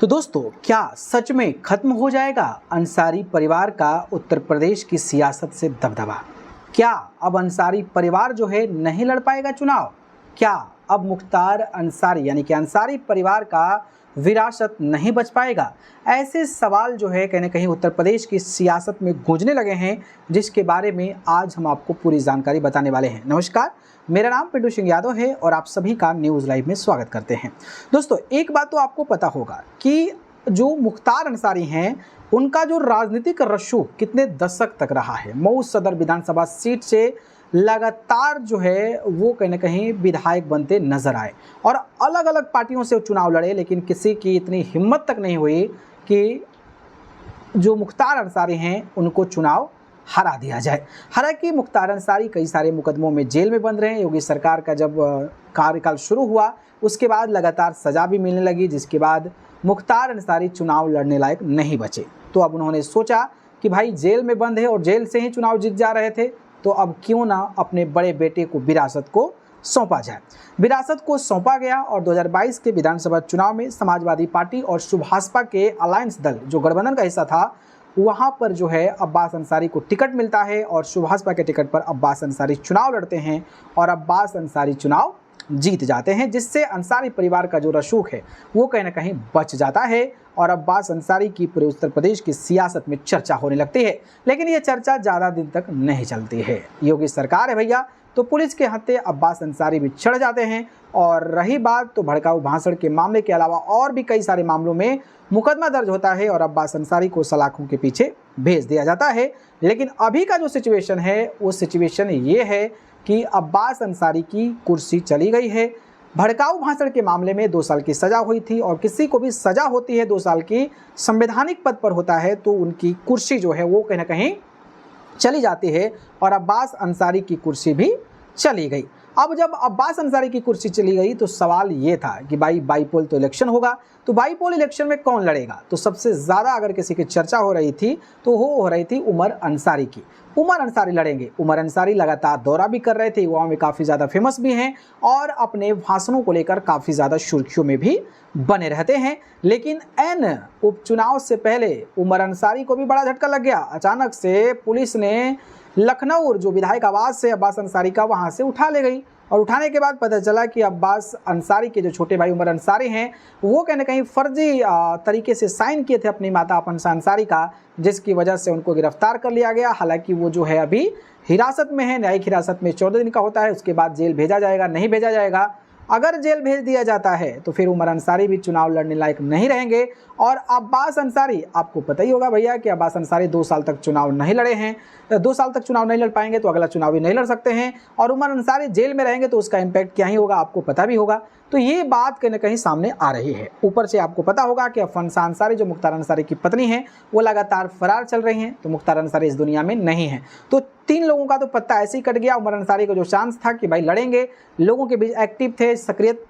तो दोस्तों, क्या सच में खत्म हो जाएगा अंसारी परिवार का उत्तर प्रदेश की सियासत से दबदबा? क्या अब अंसारी परिवार जो है नहीं लड़ पाएगा चुनाव? क्या अब मुख्तार अंसारी यानी कि अंसारी परिवार का विरासत नहीं बच पाएगा? ऐसे सवाल जो है कहीं ना कहीं उत्तर प्रदेश की सियासत में गूंजने लगे हैं, जिसके बारे में आज हम आपको पूरी जानकारी बताने वाले हैं। नमस्कार, मेरा नाम पिंटू सिंह यादव है और आप सभी का न्यूज़ लाइव में स्वागत करते हैं। दोस्तों, एक बात तो आपको पता होगा कि जो मुख्तार अंसारी हैं, उनका जो राजनीतिक रसूख कितने दशक तक रहा है। मऊ सदर विधानसभा सीट से लगातार जो है वो कहीं ना कहीं विधायक बनते नजर आए और अलग अलग पार्टियों से चुनाव लड़े, लेकिन किसी की इतनी हिम्मत तक नहीं हुई कि जो मुख्तार अंसारी हैं उनको चुनाव हरा दिया जाए। हालांकि मुख्तार अंसारी कई सारे मुकदमों में जेल में बंद रहे। योगी सरकार का जब कार्यकाल शुरू हुआ उसके बाद लगातार सजा भी मिलने लगी, जिसके बाद मुख्तार अंसारी चुनाव लड़ने लायक नहीं बचे। तो अब उन्होंने सोचा कि भाई जेल में बंद है और जेल से ही चुनाव जीत जा रहे थे, तो अब क्यों ना अपने बड़े बेटे को विरासत को सौंपा जाए। विरासत को सौंपा गया और 2022 के विधानसभा चुनाव में समाजवादी पार्टी और सुभाषपा के अलायंस दल जो गठबंधन का हिस्सा था, वहां पर जो है अब्बास अंसारी को टिकट मिलता है और सुभाषपा के टिकट पर अब्बास अंसारी चुनाव लड़ते हैं और अब्बास अंसारी चुनाव जीत जाते हैं, जिससे अंसारी परिवार का जो रसूख है वो कहीं ना कहीं बच जाता है और अब्बास अंसारी की पूरे उत्तर प्रदेश की सियासत में चर्चा होने लगती है। लेकिन ये चर्चा ज़्यादा दिन तक नहीं चलती है। योगी सरकार है भैया, तो पुलिस के हत्थे अब्बास अंसारी भी चढ़ जाते हैं। और रही बात तो भड़काऊ भाषण के मामले के अलावा और भी कई सारे मामलों में मुकदमा दर्ज होता है और अब्बास अंसारी को सलाखों के पीछे भेज दिया जाता है। लेकिन अभी का जो सिचुएशन है वो सिचुएशन ये है कि अब्बास अंसारी की कुर्सी चली गई है। भड़काऊ भाषण के मामले में 2 साल की सज़ा हुई थी और किसी को भी सज़ा होती है 2 साल की, संवैधानिक पद पर होता है, तो उनकी कुर्सी जो है वो कहीं ना कहीं चली जाती है और अब्बास अंसारी की कुर्सी भी चली गई। अब जब अब्बास अंसारी की कुर्सी चली गई तो सवाल ये था कि भाई बाईपोल तो इलेक्शन होगा, तो बाईपोल इलेक्शन में कौन लड़ेगा? तो सबसे ज़्यादा अगर किसी की चर्चा हो रही थी तो वो हो रही थी उमर अंसारी की। उमर अंसारी लड़ेंगे। उमर अंसारी लगातार दौरा भी कर रहे थे, युवाओं में काफ़ी ज़्यादा फेमस भी हैं और अपने भाषणों को लेकर काफ़ी ज़्यादा सुर्खियों में भी बने रहते हैं। लेकिन एन उपचुनाव से पहले उमर अंसारी को भी बड़ा झटका लग गया। अचानक से पुलिस ने लखनऊ जो विधायक आवास से अब्बास अंसारी का वहाँ से उठा ले गई और उठाने के बाद पता चला कि अब्बास अंसारी के जो छोटे भाई उमर अंसारी हैं वो कहीं ना कहीं फर्जी तरीके से साइन किए थे अपनी माता अफनसा अंसारी का, जिसकी वजह से उनको गिरफ्तार कर लिया गया। हालांकि वो जो है अभी हिरासत में है। न्यायिक हिरासत में 14 दिन का होता है, उसके बाद जेल भेजा जाएगा, नहीं भेजा जाएगा। अगर जेल भेज दिया जाता है तो फिर उमर अंसारी भी चुनाव लड़ने लायक नहीं रहेंगे। और अब्बास अंसारी, आपको पता ही होगा भैया कि अब्बास अंसारी 2 साल तक चुनाव नहीं लड़े हैं। 2 साल तक चुनाव नहीं लड़ पाएंगे तो अगला चुनाव भी नहीं लड़ सकते हैं और उमर अंसारी जेल में रहेंगे तो उसका इम्पैक्ट क्या ही होगा, आपको पता भी होगा। तो ये बात कहीं ना कहीं सामने आ रही है। ऊपर से आपको पता होगा कि अफनसा अंसारी जो मुख्तार अंसारी की पत्नी है वो लगातार फरार चल रही हैं, तो मुख्तार अंसारी इस दुनिया में नहीं है। तो 3 लोगों का तो पत्ता ऐसे ही कट गया। उमर अंसारी को जो चांस था कि भाई लड़ेंगे, लोगों के बीच एक्टिव थे, सक्रियत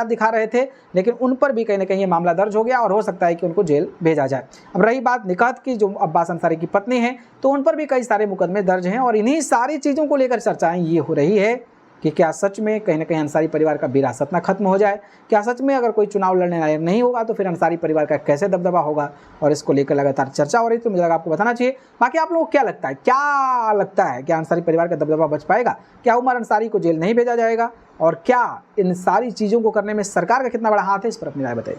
दिखा रहे थे, लेकिन उन पर भी कहीं ना कहीं ये मामला दर्ज हो गया और हो सकता है कि उनको जेल भेजा जाए। अब रही बात निकात की, जो अब्बास अंसारी की पत्नी है, तो उन पर भी कई सारे मुकदमे दर्ज हैं और इन्हीं सारी चीज़ों को लेकर चर्चाएं ये हो रही है कि क्या सच में कहीं ना कहीं अंसारी परिवार का विरासत ना खत्म हो जाए? क्या सच में अगर कोई चुनाव लड़ने लायक नहीं होगा तो फिर अंसारी परिवार का कैसे दबदबा होगा? और इसको लेकर लगातार चर्चा हो रही है, तो मुझे लगा आपको बताना चाहिए। बाकी आप लोगों को क्या लगता है क्या अंसारी परिवार का दबदबा बच पाएगा? क्या उमर अंसारी को जेल नहीं भेजा जाएगा? और क्या इन सारी चीज़ों को करने में सरकार का कितना बड़ा हाथ है? इस पर अपनी राय बताइए।